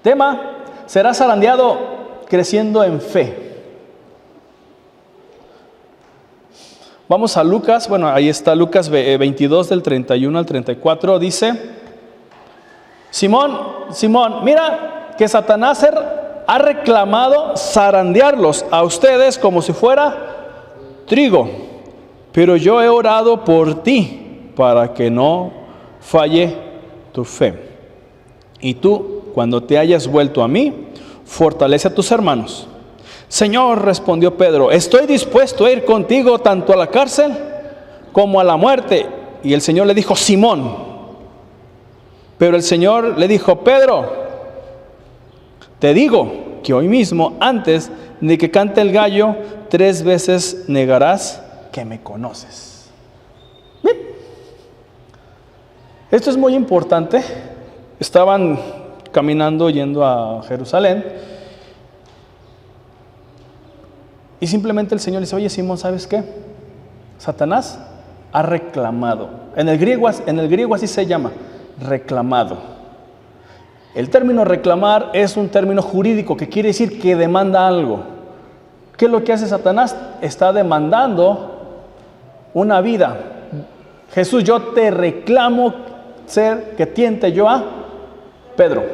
Tema: serás zarandeado creciendo en fe. Vamos a Lucas, ahí está Lucas 22 del 31 al 34, dice: Simón, Simón, mira que Satanás ha reclamado zarandearlos a ustedes como si fuera trigo, pero yo he orado por ti para que no falle tu fe. Y tú, cuando te hayas vuelto a mí, fortalece a tus hermanos. Señor, respondió Pedro, estoy dispuesto a ir contigo tanto a la cárcel como a la muerte. Y el Señor le dijo: Simón. Pero el Señor le dijo: Pedro, te digo que hoy mismo, antes de que cante el gallo, 3 veces negarás que me conoces. Bien. Esto es muy importante. Estaban caminando yendo a Jerusalén, y simplemente el Señor le dice: oye, Simón, ¿sabes qué? Satanás ha reclamado. En el griego así se llama, reclamado. El término reclamar es un término jurídico que quiere decir que demanda algo. ¿Qué es lo que hace Satanás? Está demandando una vida. Jesús, yo te reclamo ser que tiente yo a Pedro.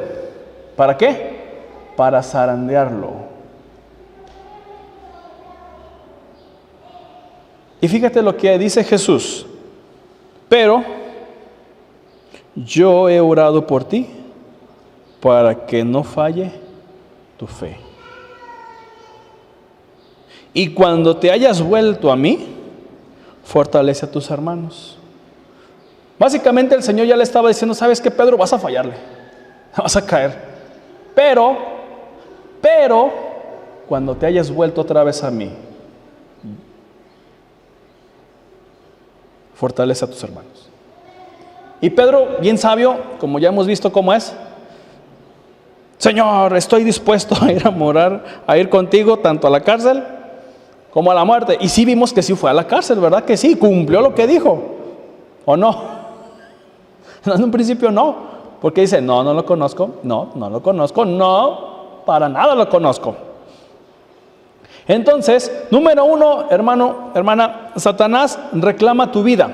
¿Para qué? Para zarandearlo. Y fíjate lo que dice Jesús: pero yo he orado por ti para que no falle tu fe. Y cuando te hayas vuelto a mí, fortalece a tus hermanos. Básicamente el Señor ya le estaba diciendo: ¿sabes qué, Pedro? Vas a fallarle, vas a caer. Pero, cuando te hayas vuelto otra vez a mí, fortalece a tus hermanos. Y Pedro, bien sabio, como ya hemos visto cómo es: Señor, estoy dispuesto a ir a morar, a ir contigo tanto a la cárcel como a la muerte. Y sí vimos que sí fue a la cárcel, ¿verdad? Que sí, cumplió lo que dijo, ¿o no? En un principio no, porque dice: no lo conozco, no lo conozco, no, para nada lo conozco. Entonces, número 1, hermano, hermana, Satanás reclama tu vida.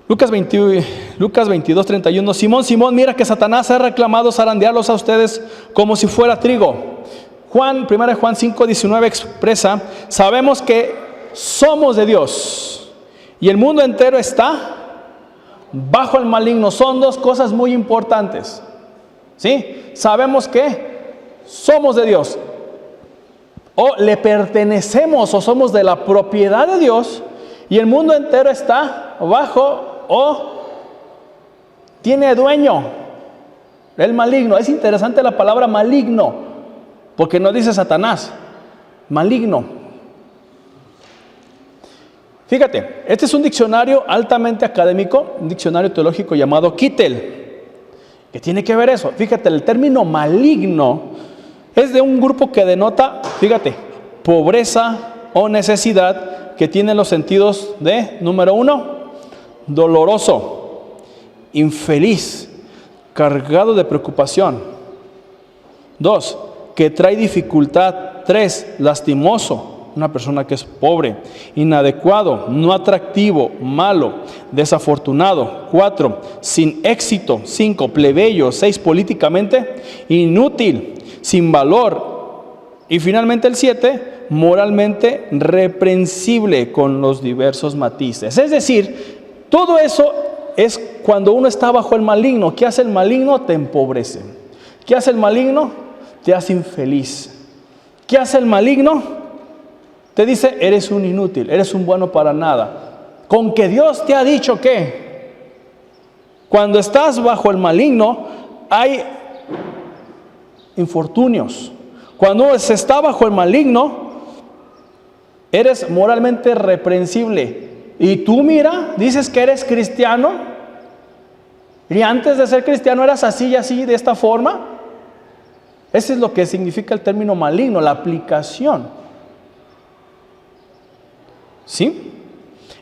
Lucas 22, 31, Simón, Simón, mira que Satanás ha reclamado zarandearlos a ustedes como si fuera trigo. 1 Juan 5, 19 expresa: sabemos que somos de Dios y el mundo entero está bajo el maligno. Son 2 cosas muy importantes, ¿sí? Sabemos que somos de Dios, o le pertenecemos, o somos de la propiedad de Dios, y el mundo entero está bajo o tiene dueño el maligno. Es interesante la palabra maligno, porque no dice Satanás, maligno. Fíjate, este es un diccionario altamente académico, un diccionario teológico llamado Kittel. ¿Qué tiene que ver eso? Fíjate, el término maligno es de un grupo que denota, fíjate, pobreza o necesidad, que tiene los sentidos de, número 1, doloroso, infeliz, cargado de preocupación. 2, que trae dificultad. 3, lastimoso, una persona que es pobre, inadecuado, no atractivo, malo, desafortunado. 4, sin éxito. 5, plebeyo. 6, políticamente inútil, sin valor. Y finalmente el 7, moralmente reprensible, con los diversos matices. Es decir, todo eso es cuando uno está bajo el maligno. ¿Qué hace el maligno? Te empobrece. ¿Qué hace el maligno? Te hace infeliz. ¿Qué hace el maligno? Te dice: eres un inútil, eres un bueno para nada. Con que Dios te ha dicho que cuando estás bajo el maligno hay infortunios. Cuando se está bajo el maligno, eres moralmente reprensible. Y tú, mira, dices que eres cristiano, y antes de ser cristiano eras así y así, de esta forma. Ese es lo que significa el término maligno, la aplicación. ¿Sí?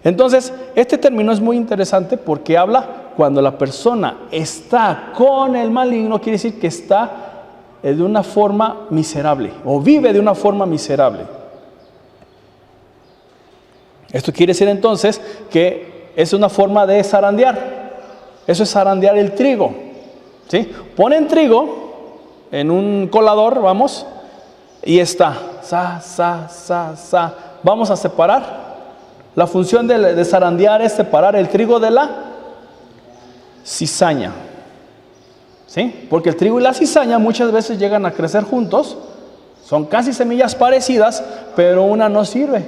Entonces, este término es muy interesante porque habla cuando la persona está con el maligno, quiere decir que está de una forma miserable o vive de una forma miserable. Esto quiere decir entonces que es una forma de zarandear. Eso es zarandear el trigo, ¿sí? Ponen trigo en un colador, vamos, y está, Vamos a separar. La función de zarandear es separar el trigo de la cizaña, ¿sí? Porque el trigo y la cizaña muchas veces llegan a crecer juntos, son casi semillas parecidas, pero una no sirve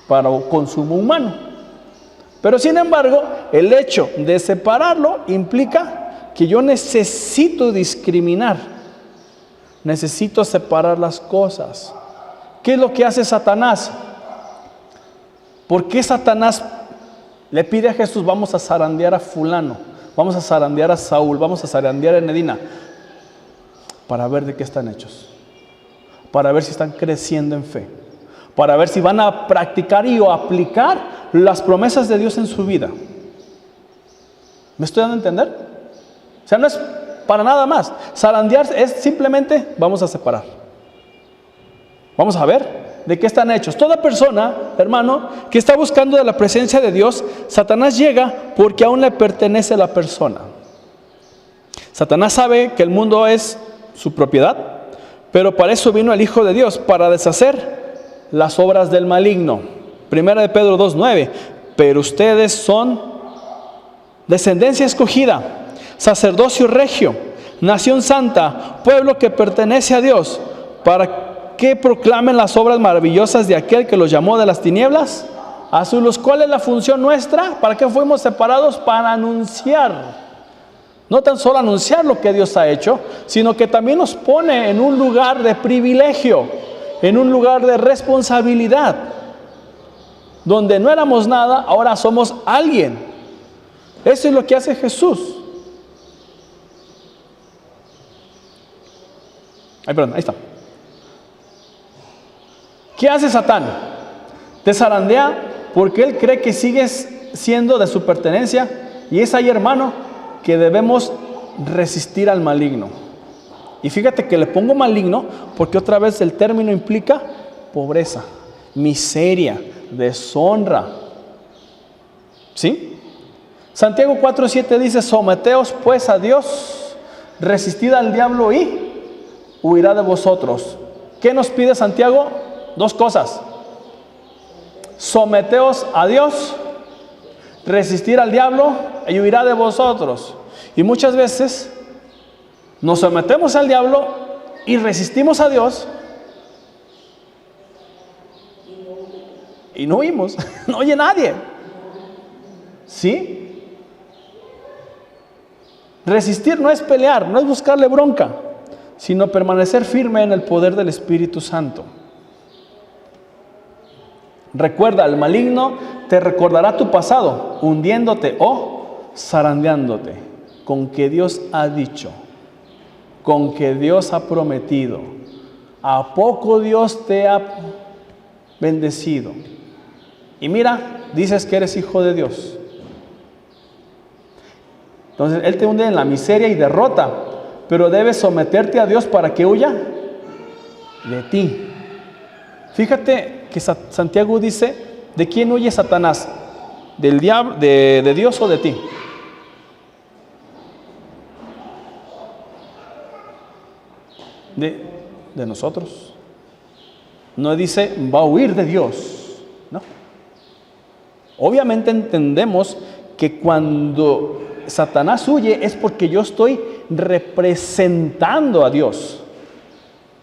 para consumo humano. Pero sin embargo, el hecho de separarlo implica que yo necesito discriminar, necesito separar las cosas. ¿Qué es lo que hace Satanás? ¿Por qué Satanás le pide a Jesús, vamos a zarandear a fulano, vamos a zarandear a Saúl, vamos a zarandear a Nedina? Para ver de qué están hechos, para ver si están creciendo en fe, para ver si van a practicar y o aplicar las promesas de Dios en su vida. ¿Me estoy dando a entender? O sea, no es para nada más. Zarandear es simplemente, vamos a separar. Vamos a ver de qué están hechos. Toda persona, hermano, que está buscando de la presencia de Dios, Satanás llega porque aún le pertenece a la persona. Satanás sabe que el mundo es su propiedad, pero para eso vino el Hijo de Dios, para deshacer las obras del maligno. Primera de Pedro 2:9. Pero ustedes son descendencia escogida, sacerdocio regio, nación santa, pueblo que pertenece a Dios, para que proclamen las obras maravillosas de aquel que los llamó de las tinieblas a su luz. ¿Cuál es la función nuestra? ¿Para qué fuimos separados? Para anunciar. No tan solo anunciar lo que Dios ha hecho, sino que también nos pone en un lugar de privilegio, en un lugar de responsabilidad. Donde no éramos nada, ahora somos alguien. Eso es lo que hace Jesús. Ahí está. ¿Qué hace Satán? Te zarandea porque él cree que sigues siendo de su pertenencia, y es ahí, hermano, que debemos resistir al maligno. Y fíjate que le pongo maligno porque otra vez el término implica pobreza, miseria, deshonra. ¿Sí? Santiago 4:7 dice: someteos pues a Dios, resistid al diablo y huirá de vosotros. ¿Qué nos pide Santiago? Dos cosas: someteos a Dios, resistir al diablo y huirá de vosotros. Y muchas veces nos sometemos al diablo y resistimos a Dios y no huimos, no oye nadie. ¿Sí? Resistir no es pelear, no es buscarle bronca, sino permanecer firme en el poder del Espíritu Santo. Recuerda, el maligno te recordará tu pasado, hundiéndote o zarandeándote con que Dios ha dicho, con que Dios ha prometido. ¿A poco Dios te ha bendecido? Y mira, dices que eres hijo de Dios. Entonces Él te hunde en la miseria y derrota, pero debes someterte a Dios para que huya de ti. Fíjate que Santiago dice: ¿de quién huye Satanás? ¿Del diablo, de Dios o de ti? De nosotros. No dice va a huir de Dios, ¿no? Obviamente entendemos que cuando Satanás huye es porque yo estoy representando a Dios.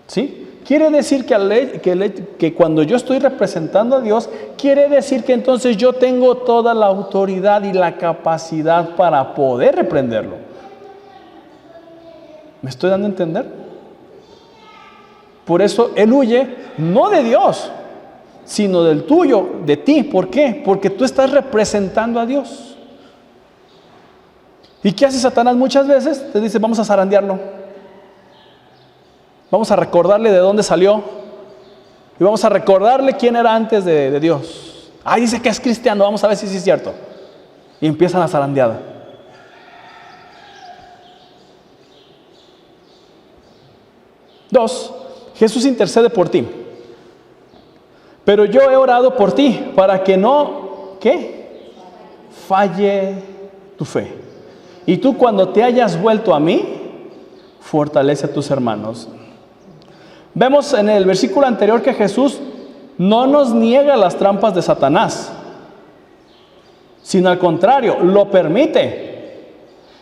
¿Sí? Quiere decir que cuando yo estoy representando a Dios, quiere decir que entonces yo tengo toda la autoridad y la capacidad para poder reprenderlo. ¿Me estoy dando a entender? Por eso él huye no de Dios, sino del tuyo, de ti. ¿Por qué? Porque tú estás representando a Dios. ¿Y qué hace Satanás muchas veces? Te dice: vamos a zarandearlo. Vamos a recordarle de dónde salió y vamos a recordarle quién era antes de Dios. Dice que es cristiano, vamos a ver si sí es cierto. Y empiezan a zarandear. 2, Jesús intercede por ti. Pero yo he orado por ti para que no, ¿qué? Falle tu fe. Y tú, cuando te hayas vuelto a mí, fortalece a tus hermanos. Vemos en el versículo anterior que Jesús no nos niega las trampas de Satanás, sino al contrario, lo permite.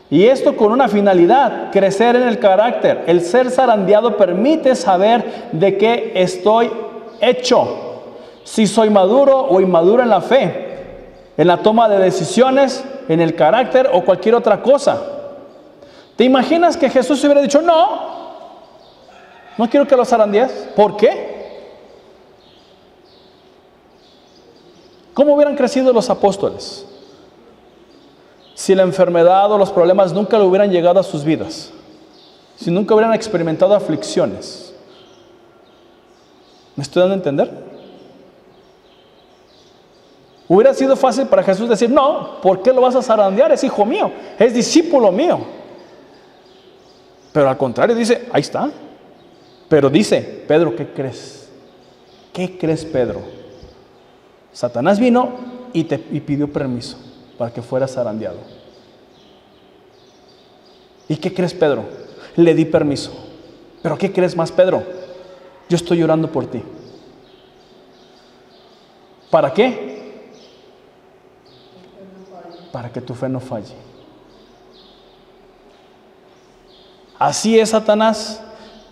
Y esto con una finalidad: crecer en el carácter. El ser zarandeado permite saber de qué estoy hecho. Si soy maduro o inmaduro en la fe, en la toma de decisiones, en el carácter o cualquier otra cosa. ¿Te imaginas que Jesús hubiera dicho, no quiero que los zarandees? ¿Por qué? ¿Cómo hubieran crecido los apóstoles si la enfermedad o los problemas nunca le hubieran llegado a sus vidas? Si nunca hubieran experimentado aflicciones. ¿Me estoy dando a entender? Hubiera sido fácil para Jesús decir, no, ¿por qué lo vas a zarandear? Es hijo mío, es discípulo mío. Pero al contrario dice, ahí está. Pero dice, Pedro, ¿qué crees? ¿Qué crees, Pedro? Satanás vino y pidió permiso para que fueras zarandeado. ¿Y qué crees, Pedro? Le di permiso. ¿Pero qué crees más, Pedro? Yo estoy orando por ti. ¿Para qué? Para que tu fe no falle. Así es Satanás.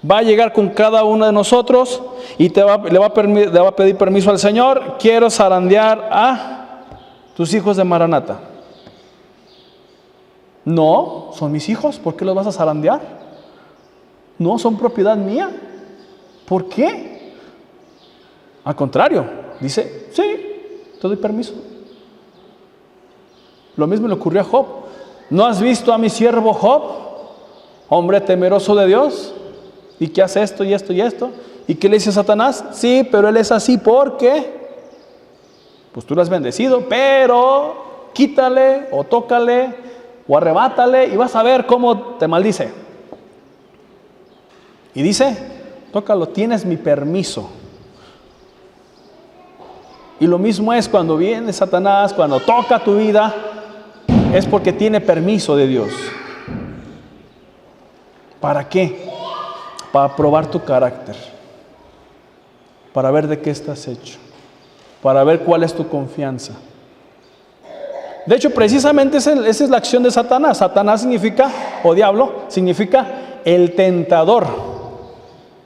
Va a llegar con cada uno de nosotros y le va a pedir permiso al Señor. Quiero zarandear a tus hijos de Maranata. No, son mis hijos. ¿Por qué los vas a zarandear? No, son propiedad mía. ¿Por qué? Al contrario, dice, sí, te doy permiso. Lo mismo le ocurrió a Job. ¿No has visto a mi siervo Job? Hombre temeroso de Dios, y que hace esto y esto y esto. ¿Y qué le dice Satanás? Sí, pero él es así porque, pues tú lo has bendecido, pero quítale o tócale o arrebátale y vas a ver cómo te maldice. Y dice, tócalo, tienes mi permiso. Y lo mismo es cuando viene Satanás, cuando toca tu vida, es porque tiene permiso de Dios. ¿Para qué? Para probar tu carácter, para ver de qué estás hecho, para ver cuál es tu confianza. De hecho, precisamente esa es la acción de Satanás. Satanás significa, o diablo, significa el tentador.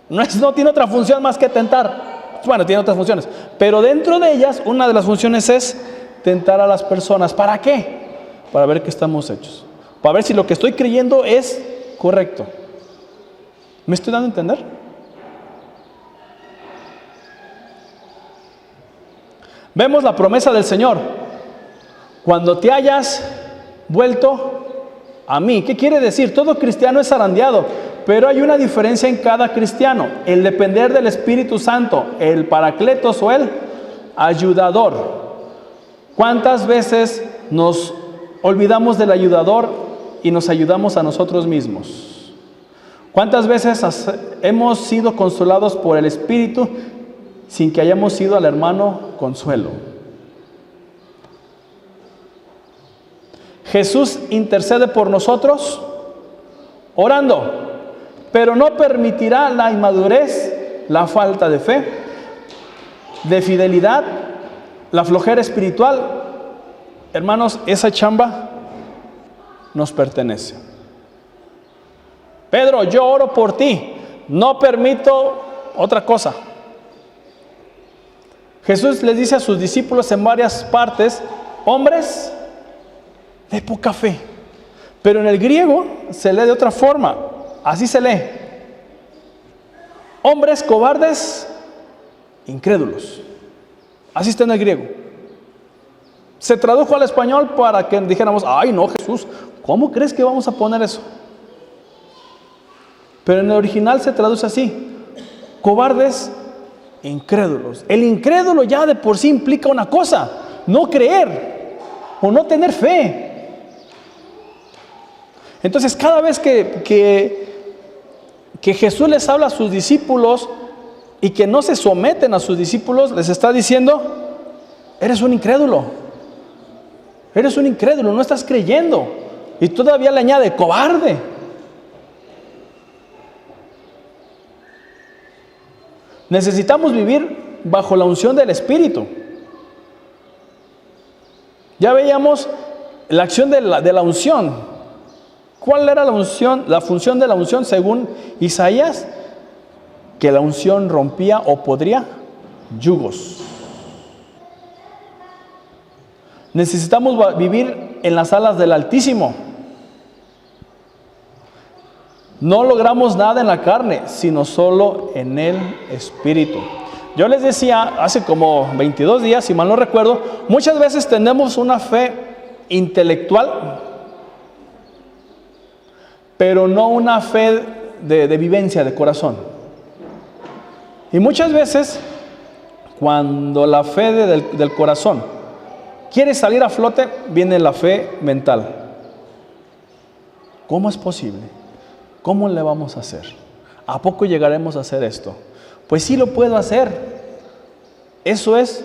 No tiene otra función más que tentar. Bueno, tiene otras funciones, pero dentro de ellas, una de las funciones es tentar a las personas. ¿Para qué? Para ver qué estamos hechos. Para ver si lo que estoy creyendo es correcto. ¿Me estoy dando a entender? Vemos la promesa del Señor. Cuando te hayas vuelto a mí. ¿Qué quiere decir? Todo cristiano es zarandeado, pero hay una diferencia en cada cristiano. El depender del Espíritu Santo, el paracletos o el ayudador. ¿Cuántas veces nos olvidamos del ayudador y nos ayudamos a nosotros mismos? ¿Cuántas veces hemos sido consolados por el Espíritu sin que hayamos sido al hermano consuelo? Jesús intercede por nosotros orando, pero no permitirá la inmadurez, la falta de fe, de fidelidad, la flojera espiritual. Hermanos, esa chamba nos pertenece. Pedro, yo oro por ti, no permito otra cosa. Jesús les dice a sus discípulos en varias partes, hombres de poca fe. Pero en el griego se lee de otra forma, así se lee. Hombres cobardes, incrédulos. Así está en el griego. Se tradujo al español para que dijéramos, ay no, Jesús, ¿cómo crees que vamos a poner eso? Pero en el original se traduce así, cobardes, incrédulos. El incrédulo ya de por sí implica una cosa, no creer o no tener fe. Entonces cada vez que que Jesús les habla a sus discípulos y que no se someten a sus discípulos, les está diciendo: eres un incrédulo, no estás creyendo. Y todavía le añade: cobarde. Necesitamos vivir bajo la unción del Espíritu. Ya veíamos la acción de la unción. ¿Cuál era la unción? La función de la unción según Isaías: que la unción rompía o podría yugos. Necesitamos vivir en las alas del Altísimo. No logramos nada en la carne, sino solo en el Espíritu. Yo les decía hace como 22 días, si mal no recuerdo, muchas veces tenemos una fe intelectual, pero no una fe de vivencia, de corazón. Y muchas veces, cuando la fe del corazón quiere salir a flote, viene la fe mental. ¿Cómo es posible? ¿Cómo le vamos a hacer? ¿A poco llegaremos a hacer esto? Pues sí lo puedo hacer. Eso es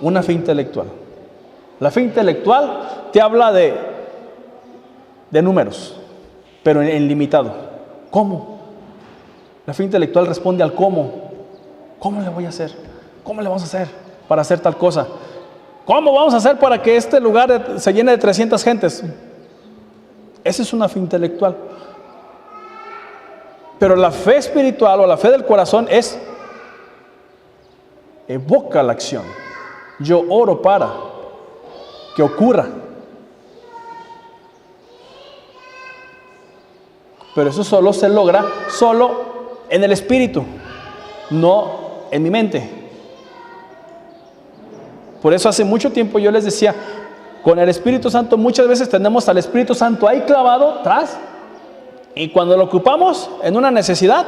una fe intelectual. La fe intelectual te habla de números, pero en limitado. ¿Cómo? La fe intelectual responde al cómo. ¿Cómo le voy a hacer? ¿Cómo le vamos a hacer para hacer tal cosa? ¿Cómo vamos a hacer para que este lugar se llene de 300 gentes? Esa es una fe intelectual. Pero la fe espiritual o la fe del corazón evoca la acción. Yo oro para que ocurra. Pero eso solo se logra en el Espíritu, no en mi mente. Por eso hace mucho tiempo yo les decía, con el Espíritu Santo muchas veces tenemos al Espíritu Santo ahí clavado atrás, y cuando lo ocupamos en una necesidad,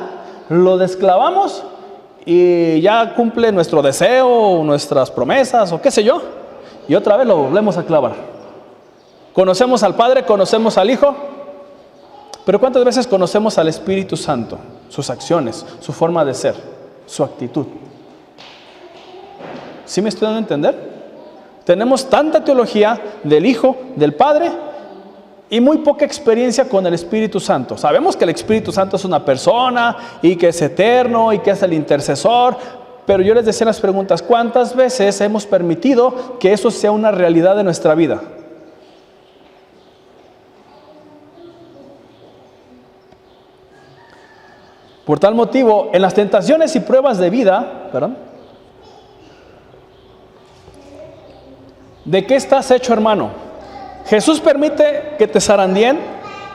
lo desclavamos y ya cumple nuestro deseo, nuestras promesas o qué sé yo, y otra vez lo volvemos a clavar. Conocemos al Padre, conocemos al Hijo, pero ¿cuántas veces conocemos al Espíritu Santo? Sus acciones, su forma de ser, su actitud. ¿Sí me estoy dando a entender? Tenemos tanta teología del Hijo, del Padre, y muy poca experiencia con el Espíritu Santo. Sabemos que el Espíritu Santo es una persona y que es eterno y que es el intercesor, pero yo les decía en las preguntas: ¿cuántas veces hemos permitido que eso sea una realidad de nuestra vida? Por tal motivo, en las tentaciones y pruebas de vida, ¿de qué estás hecho, hermano? Jesús permite que te zarandeen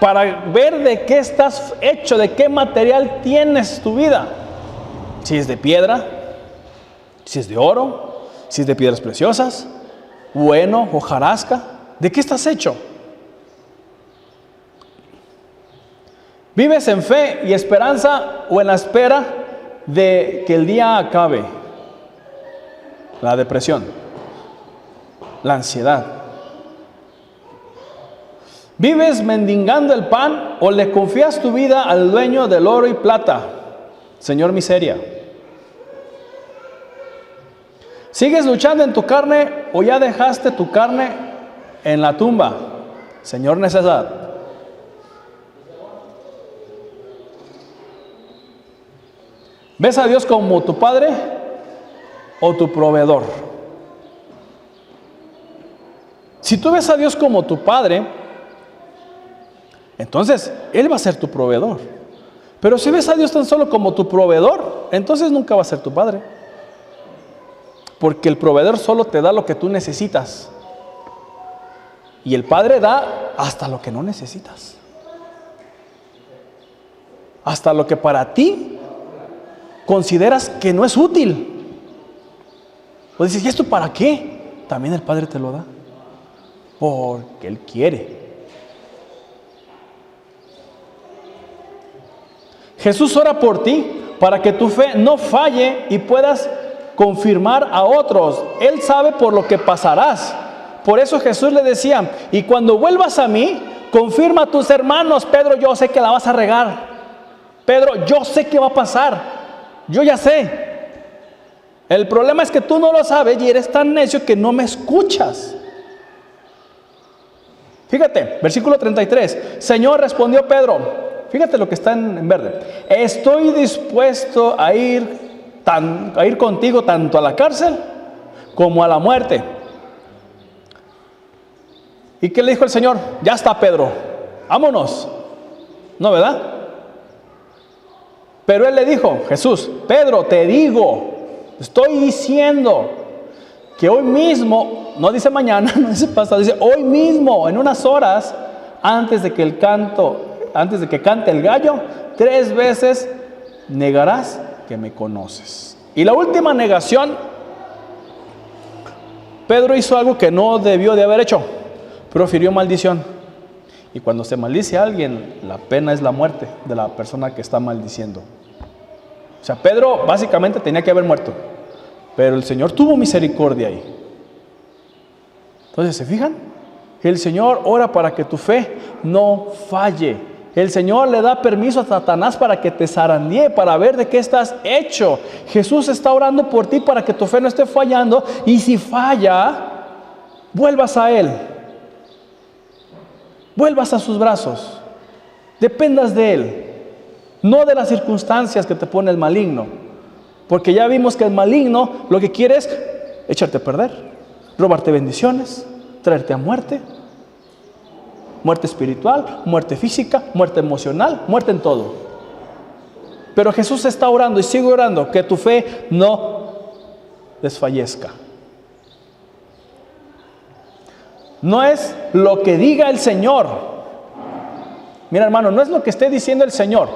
para ver de qué estás hecho, de qué material tienes tu vida. Si es de piedra, si es de oro, si es de piedras preciosas, bueno, hojarasca, ¿de qué estás hecho? ¿Vives en fe y esperanza o en la espera de que el día acabe? La depresión, la ansiedad. ¿Vives mendigando el pan o le confías tu vida al dueño del oro y plata, Señor Miseria? ¿Sigues luchando en tu carne o ya dejaste tu carne en la tumba, Señor Necesidad? ¿Ves a Dios como tu Padre o tu proveedor? Si tú ves a Dios como tu Padre, entonces Él va a ser tu proveedor. Pero si ves a Dios tan solo como tu proveedor, entonces nunca va a ser tu Padre. Porque el proveedor solo te da lo que tú necesitas. Y el Padre da hasta lo que no necesitas. Hasta lo que para ti consideras que no es útil. O dices: ¿y esto para qué? También el Padre te lo da. Porque Él quiere. Jesús ora por ti para que tu fe no falle y puedas confirmar a otros. Él sabe por lo que pasarás. Por eso Jesús le decía: y cuando vuelvas a mí, confirma a tus hermanos. Pedro, yo sé que la vas a regar. Pedro, yo sé qué va a pasar, yo ya sé. El problema es que tú no lo sabes y eres tan necio que no me escuchas. Fíjate, versículo 33. Señor, respondió Pedro, fíjate lo que está en verde. Estoy dispuesto a ir contigo tanto a la cárcel como a la muerte. ¿Y qué le dijo el Señor? Ya está, Pedro, vámonos. ¿No, verdad? Pero él le dijo, Jesús, Pedro, te digo, estoy diciendo que hoy mismo, no dice mañana, no dice pasado, dice hoy mismo, en unas horas, antes de que cante el gallo, 3 veces negarás que me conoces. Y la última negación, Pedro hizo algo que no debió de haber hecho, profirió maldición. Y cuando se maldice a alguien, la pena es la muerte de la persona que está maldiciendo. O sea, Pedro básicamente tenía que haber muerto, pero el Señor tuvo misericordia ahí. Entonces, ¿se fijan? El Señor ora para que tu fe no falle. El Señor le da permiso a Satanás para que te zarandee, para ver de qué estás hecho. Jesús está orando por ti para que tu fe no esté fallando, y si falla, vuelvas a Él. Vuelvas a sus brazos, dependas de Él, no de las circunstancias que te pone el maligno, porque ya vimos que el maligno lo que quiere es echarte a perder, robarte bendiciones, traerte a muerte, muerte espiritual, muerte física, muerte emocional, muerte en todo. Pero Jesús está orando y sigue orando que tu fe no desfallezca. No es lo que diga el Señor. Mira, hermano, no es lo que esté diciendo el Señor,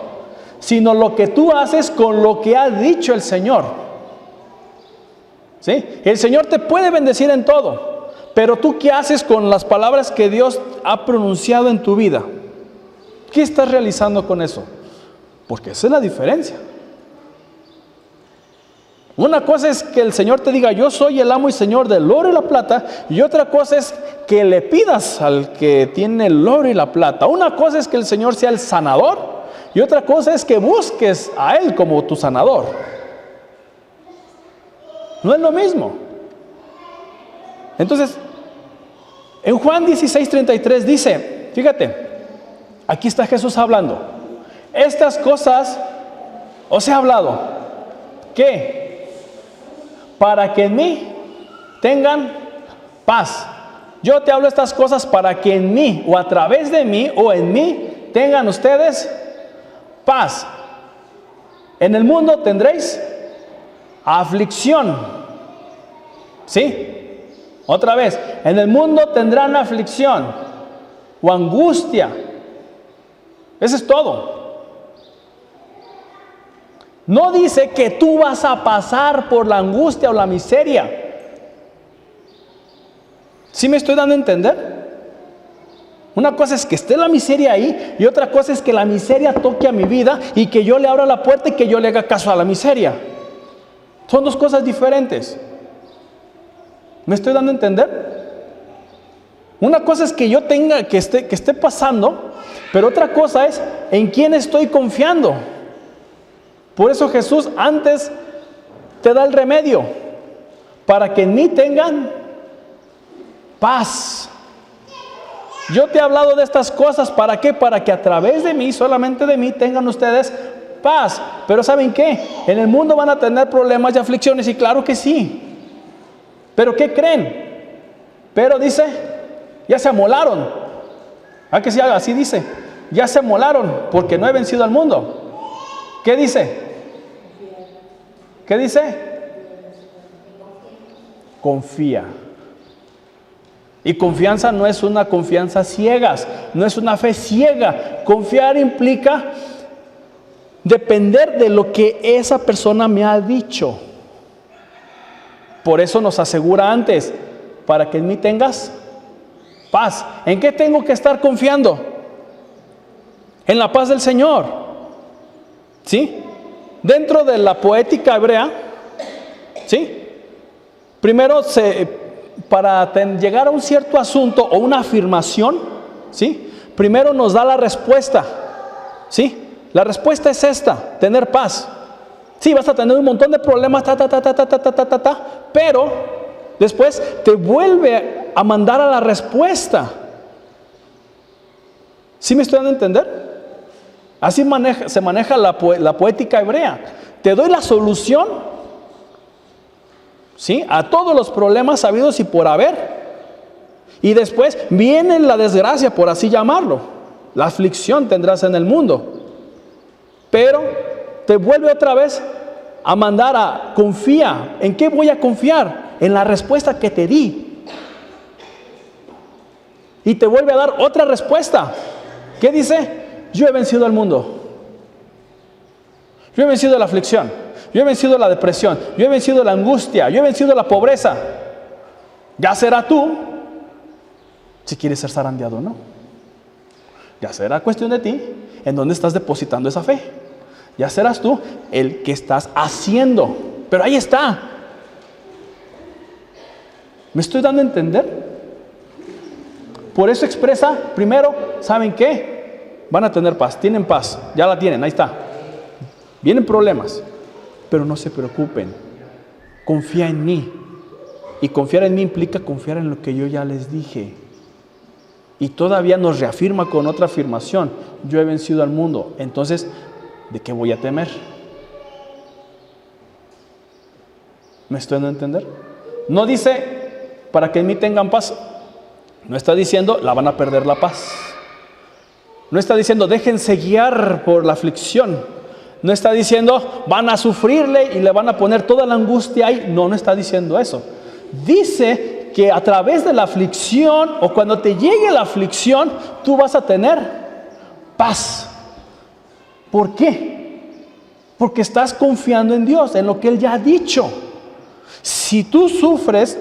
sino lo que tú haces con lo que ha dicho el Señor. ¿Sí? El Señor te puede bendecir en todo, pero tú ¿qué haces con las palabras que Dios ha pronunciado en tu vida? ¿Qué estás realizando con eso? Porque esa es la diferencia. Una cosa es que el Señor te diga, yo soy el amo y Señor del oro y la plata, y otra cosa es que le pidas al que tiene el oro y la plata. Una cosa es que el Señor sea el sanador, y otra cosa es que busques a Él como tu sanador. No es lo mismo. Entonces, en Juan 16:33 dice, fíjate, aquí está Jesús hablando. Estas cosas os he hablado, ¿qué? Para que en mí tengan paz. Yo te hablo estas cosas para que en mí, o a través de mí, o en mí, tengan ustedes paz. En el mundo tendréis aflicción. ¿Sí? Otra vez, en el mundo tendrán aflicción o angustia. Eso es todo. No dice que tú vas a pasar por la angustia o la miseria. ¿Sí me estoy dando a entender? Una cosa es que esté la miseria ahí, y otra cosa es que la miseria toque a mi vida y que yo le abra la puerta y que yo le haga caso a la miseria. Son dos cosas diferentes. ¿Me estoy dando a entender? Una cosa es que yo tenga, que esté pasando, pero otra cosa es en quién estoy confiando. Por eso Jesús antes te da el remedio, para que en mí tengan paz. Yo te he hablado de estas cosas, ¿para qué? Para que a través de mí, solamente de mí, tengan ustedes paz. Pero ¿saben qué? En el mundo van a tener problemas y aflicciones, y claro que sí. ¿Pero qué creen? Pero dice, ya se amolaron. ¿A que sí? Así dice, ya se amolaron porque no he vencido al mundo. ¿Qué dice? ¿Qué dice? Confía. Y confianza no es una confianza ciegas, no es una fe ciega. Confiar implica depender de lo que esa persona me ha dicho. Por eso nos asegura antes, para que en mí tengas paz. ¿En qué tengo que estar confiando? En la paz del Señor. ¿Sí? Dentro de la poética hebrea, ¿sí? Primero, para llegar a un cierto asunto o una afirmación, ¿sí? Primero nos da la respuesta, ¿sí? La respuesta es esta, tener paz. Sí, vas a tener un montón de problemas, pero después te vuelve a mandar a la respuesta. ¿Sí me estoy dando a entender? Así se maneja la poética hebrea. Te doy la solución, ¿sí?, a todos los problemas habidos y por haber. Y después viene la desgracia, por así llamarlo. La aflicción tendrás en el mundo. Pero te vuelve otra vez a mandar a confía. ¿En qué voy a confiar? En la respuesta que te di. Y te vuelve a dar otra respuesta. ¿Qué dice? Yo he vencido al mundo. Yo he vencido la aflicción. Yo he vencido la depresión. Yo he vencido la angustia. Yo he vencido la pobreza. Ya será tú si quieres ser zarandeado o no. Ya será cuestión de ti en dónde estás depositando esa fe. Ya serás tú el que estás haciendo. Pero ahí está. ¿Me estoy dando a entender? Por eso expresa, primero, ¿saben qué? Van a tener paz, tienen paz, ya la tienen, ahí está. Vienen problemas, pero no se preocupen. Confía en mí. Y confiar en mí implica confiar en lo que yo ya les dije. Y todavía nos reafirma con otra afirmación. Yo he vencido al mundo. Entonces, ¿de qué voy a temer? ¿Me estoy dando a entender? No dice, para que en mí tengan paz. No está diciendo, la van a perder la paz. No está diciendo, déjense guiar por la aflicción. No está diciendo, van a sufrirle y le van a poner toda la angustia ahí. No, no está diciendo eso. Dice que a través de la aflicción, o cuando te llegue la aflicción, tú vas a tener paz. ¿Por qué? Porque estás confiando en Dios, en lo que Él ya ha dicho. Si tú sufres,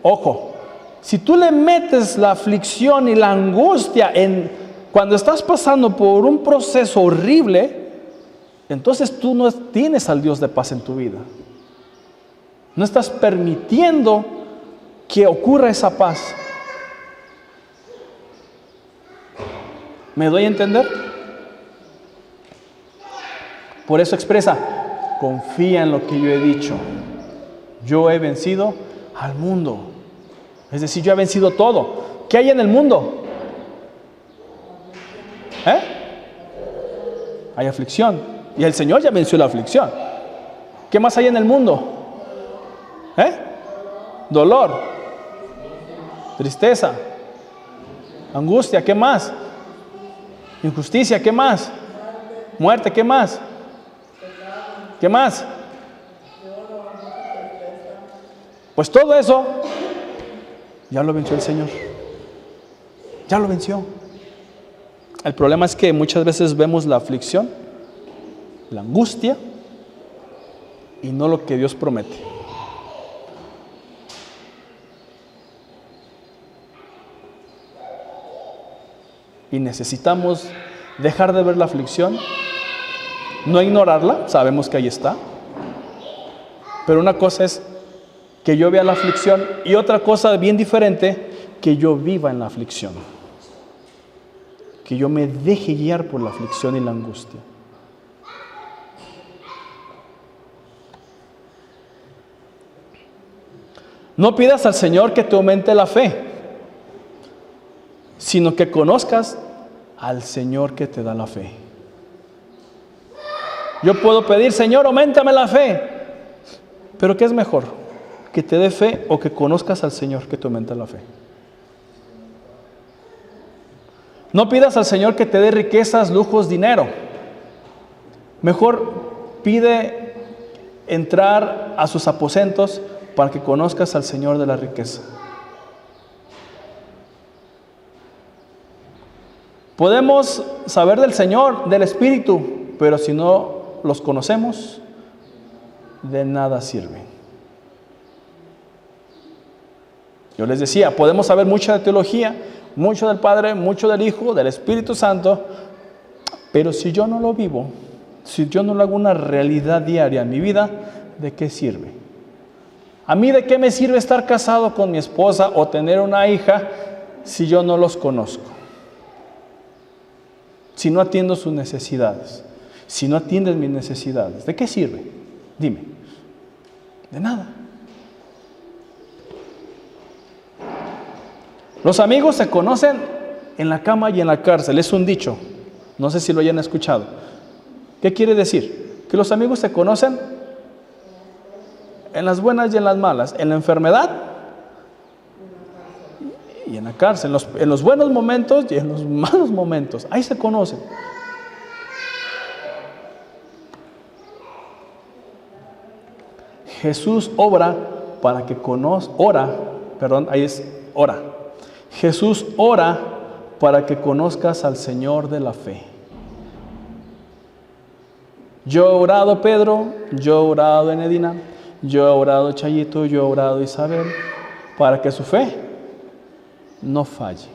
ojo, si tú le metes la aflicción y la angustia cuando estás pasando por un proceso horrible, entonces tú no tienes al Dios de paz en tu vida. No estás permitiendo que ocurra esa paz. ¿Me doy a entender? Por eso expresa, confía en lo que yo he dicho. Yo he vencido al mundo. Es decir, yo he vencido todo. ¿Qué hay en el mundo? Hay aflicción. Y el Señor ya venció la aflicción. ¿Qué más hay en el mundo? Dolor, tristeza, angustia, ¿qué más? Injusticia, ¿qué más? Muerte, ¿qué más? ¿Qué más? Pues todo eso ya lo venció el Señor. Ya lo venció. El problema es que muchas veces vemos la aflicción, la angustia y no lo que Dios promete. Y necesitamos dejar de ver la aflicción, no ignorarla, sabemos que ahí está. Pero una cosa es que yo vea la aflicción y otra cosa bien diferente, que yo viva en la aflicción. Que yo me deje guiar por la aflicción y la angustia. No pidas al Señor que te aumente la fe, sino que conozcas al Señor que te da la fe. Yo puedo pedir, Señor, auméntame la fe, pero ¿qué es mejor? ¿Que te dé fe o que conozcas al Señor que te aumenta la fe? No pidas al Señor que te dé riquezas, lujos, dinero. Mejor pide entrar a sus aposentos para que conozcas al Señor de la riqueza. Podemos saber del Señor, del Espíritu, pero si no los conocemos, de nada sirven. Yo les decía, podemos saber mucho de teología, mucho del Padre, mucho del Hijo, del Espíritu Santo, pero si yo no lo vivo, si yo no lo hago una realidad diaria en mi vida, ¿de qué sirve? ¿A mí de qué me sirve estar casado con mi esposa o tener una hija si yo no los conozco? Si no atiendo sus necesidades, si no atiendes mis necesidades, ¿de qué sirve? Dime. De nada. Los amigos se conocen en la cama y en la cárcel, es un dicho. No sé si lo hayan escuchado. ¿Qué quiere decir? Que los amigos se conocen en las buenas y en las malas, en la enfermedad y en la cárcel, en los buenos momentos y en los malos momentos. Ahí se conocen. Jesús ora para que Jesús ora para que conozcas al Señor de la fe. Yo he orado, Pedro, yo he orado, Enedina, yo he orado, Chayito, yo he orado, Isabel, para que su fe no falle.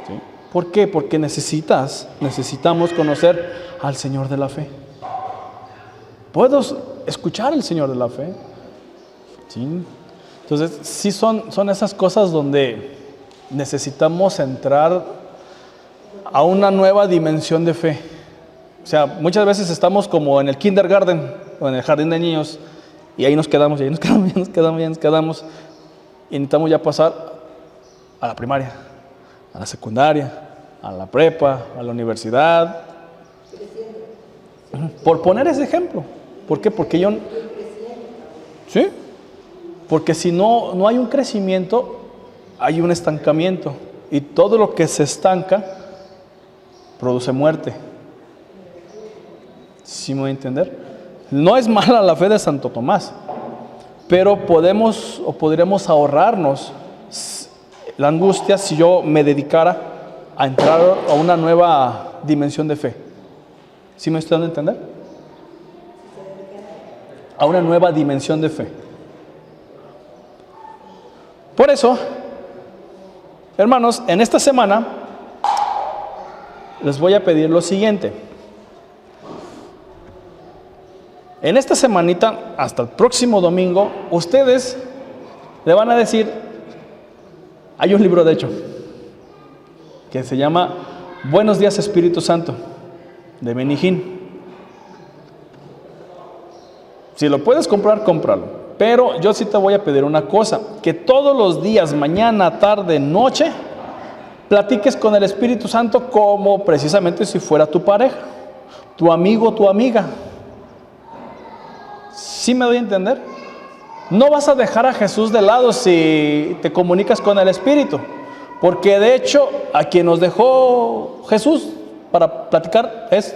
¿Sí? ¿Por qué? Porque necesitamos conocer al Señor de la fe. ¿Puedo escuchar al Señor de la fe? ¿Sí? Entonces, sí son esas cosas donde necesitamos entrar a una nueva dimensión de fe. O sea, muchas veces estamos como en el kindergarten o en el jardín de niños y ahí nos quedamos, y necesitamos ya pasar a la primaria, a la secundaria, a la prepa, a la universidad. Por poner ese ejemplo. ¿Por qué? ¿Sí? Porque si no hay un crecimiento, hay un estancamiento. Y todo lo que se estanca produce muerte. ¿Sí me voy a entender? No es mala la fe de Santo Tomás, pero podríamos ahorrarnos la angustia si yo me dedicara a entrar a una nueva dimensión de fe. ¿Sí me estoy dando a entender? A una nueva dimensión de fe. Por eso, hermanos, en esta semana les voy a pedir lo siguiente. En esta semanita, hasta el próximo domingo, ustedes le van a decir, hay un libro de hecho, que se llama Buenos días Espíritu Santo, de Benny Hinn. Si lo puedes comprar, cómpralo. Pero yo sí te voy a pedir una cosa, que todos los días, mañana, tarde, noche, platiques con el Espíritu Santo como precisamente si fuera tu pareja, tu amigo, tu amiga. ¿Sí me doy a entender? No vas a dejar a Jesús de lado si te comunicas con el Espíritu, porque de hecho a quien nos dejó Jesús para platicar es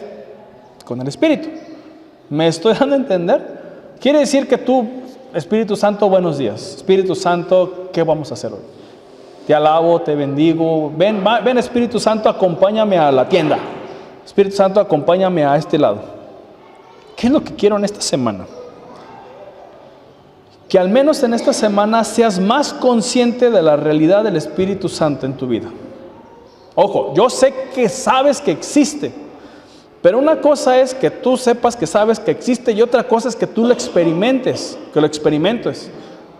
con el Espíritu. ¿Me estoy dando a entender? Quiere decir que tú, Espíritu Santo, buenos días. Espíritu Santo, ¿qué vamos a hacer hoy? Te alabo, te bendigo. Ven Espíritu Santo, acompáñame a la tienda. Espíritu Santo, acompáñame a este lado. ¿Qué es lo que quiero en esta semana? Que al menos en esta semana seas más consciente de la realidad del Espíritu Santo en tu vida. Ojo, yo sé que sabes que existe, pero una cosa es que tú sepas que sabes que existe y otra cosa es que tú lo experimentes,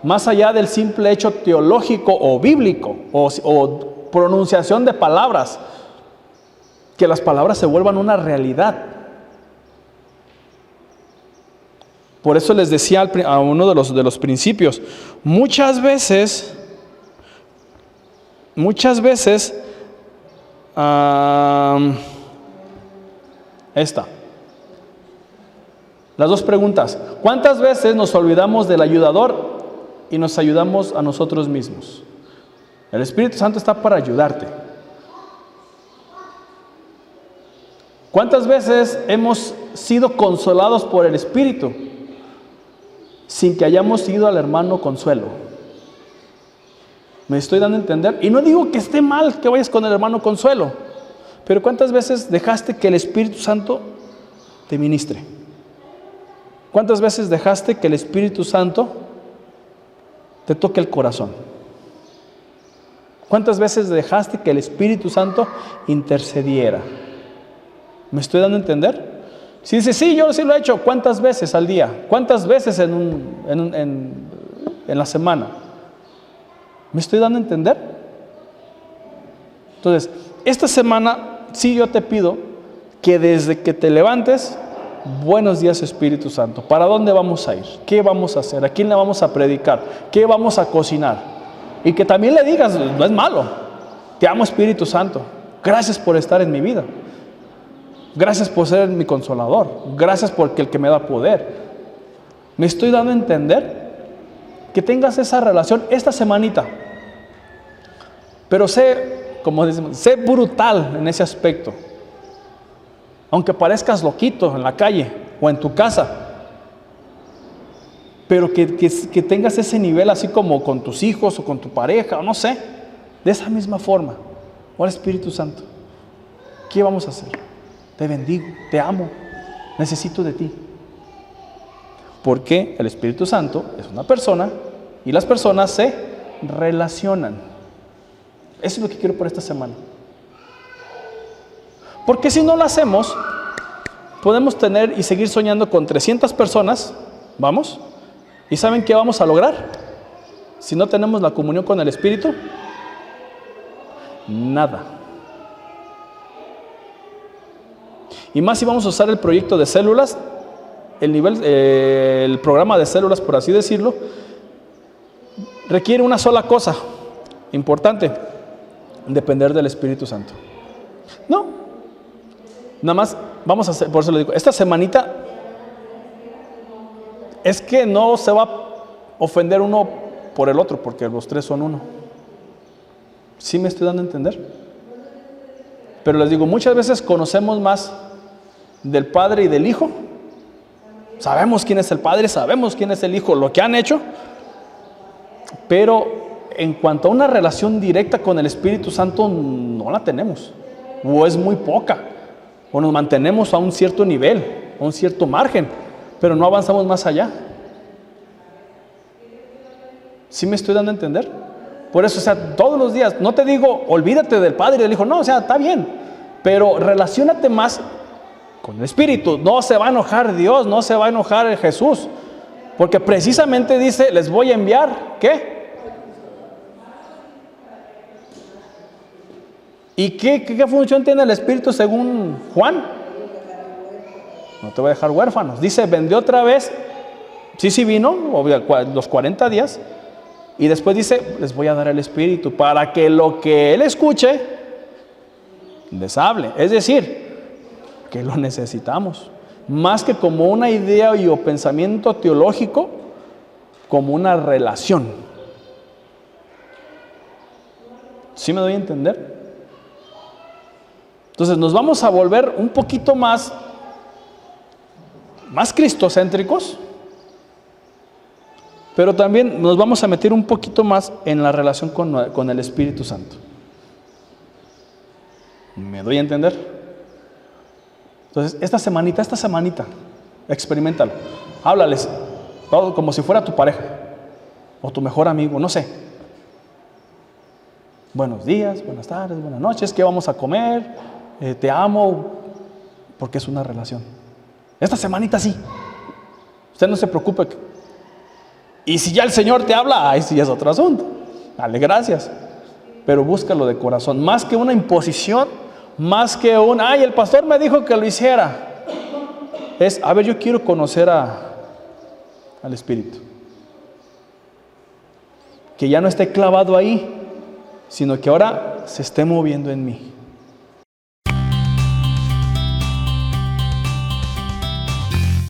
más allá del simple hecho teológico o bíblico o pronunciación de palabras, que las palabras se vuelvan una realidad. Por eso les decía a uno de los principios, muchas veces, las dos preguntas. ¿Cuántas veces nos olvidamos del ayudador y nos ayudamos a nosotros mismos? El Espíritu Santo está para ayudarte. ¿Cuántas veces hemos sido consolados por el Espíritu sin que hayamos ido al hermano consuelo? ¿Me estoy dando a entender? Y no digo que esté mal que vayas con el hermano consuelo, pero ¿cuántas veces dejaste que el Espíritu Santo te ministre? ¿Cuántas veces dejaste que el Espíritu Santo te toque el corazón? ¿Cuántas veces dejaste que el Espíritu Santo intercediera? ¿Me estoy dando a entender? Si dice, sí, yo sí lo he hecho, ¿cuántas veces al día? ¿Cuántas veces en la semana? ¿Me estoy dando a entender? Entonces, esta semana sí yo te pido que desde que te levantes, buenos días Espíritu Santo, ¿para dónde vamos a ir? ¿Qué vamos a hacer? ¿A quién le vamos a predicar? ¿Qué vamos a cocinar? Y que también le digas, no es malo, te amo Espíritu Santo, gracias por estar en mi vida, gracias por ser mi consolador, gracias porque el que me da poder. Me estoy dando a entender que tengas esa relación esta semanita, pero sé, como decimos, sé brutal en ese aspecto. Aunque parezcas loquito en la calle o en tu casa, pero que tengas ese nivel así como con tus hijos o con tu pareja, o no sé, de esa misma forma. Ahora Espíritu Santo, ¿qué vamos a hacer? Te bendigo, te amo, necesito de ti. Porque el Espíritu Santo es una persona y las personas se relacionan. Eso es lo que quiero por esta semana. Porque si no lo hacemos, podemos tener y seguir soñando con 300 personas, ¿vamos? ¿Y saben qué vamos a lograr? Si no tenemos la comunión con el Espíritu, nada. Y más si vamos a usar el proyecto de células, el programa de células, por así decirlo, requiere una sola cosa importante: depender del Espíritu Santo. No. Nada más vamos a hacer, por eso le digo, esta semanita es que no se va a ofender uno por el otro, porque los tres son uno. ¿Sí me estoy dando a entender? Pero les digo, muchas veces conocemos más del Padre y del Hijo. Sabemos quién es el Padre, sabemos quién es el Hijo, lo que han hecho. Pero en cuanto a una relación directa con el Espíritu Santo, no la tenemos. O es muy poca. O nos mantenemos a un cierto nivel, a un cierto margen, pero no avanzamos más allá. ¿Sí me estoy dando a entender? Por eso, o sea, todos los días, no te digo, olvídate del Padre y del Hijo, no, o sea, está bien, pero relaciónate más con el Espíritu. No se va a enojar Dios, no se va a enojar Jesús, porque precisamente dice, les voy a enviar, ¿qué? ¿Y qué función tiene el Espíritu según Juan? No te voy a dejar huérfanos. Dice, vendió otra vez. Sí vino, los 40 días. Y después dice, les voy a dar el Espíritu para que lo que Él escuche les hable. Es decir, que lo necesitamos. Más que como una idea o pensamiento teológico, como una relación. ¿Sí me doy a entender? Entonces nos vamos a volver un poquito más cristocéntricos, pero también nos vamos a meter un poquito más en la relación con el Espíritu Santo. ¿Me doy a entender? Entonces, esta semanita, experiméntalo. Háblales, todo como si fuera tu pareja o tu mejor amigo, no sé. Buenos días, buenas tardes, buenas noches, ¿qué vamos a comer? Te amo, porque es una relación. Esta semanita sí. Usted no se preocupe. Y si ya el Señor te habla, ahí sí es otro asunto. Dale gracias. Pero búscalo de corazón. Más que una imposición, más que el pastor me dijo que lo hiciera. Es, a ver, yo quiero conocer al Espíritu. Que ya no esté clavado ahí, sino que ahora se esté moviendo en mí.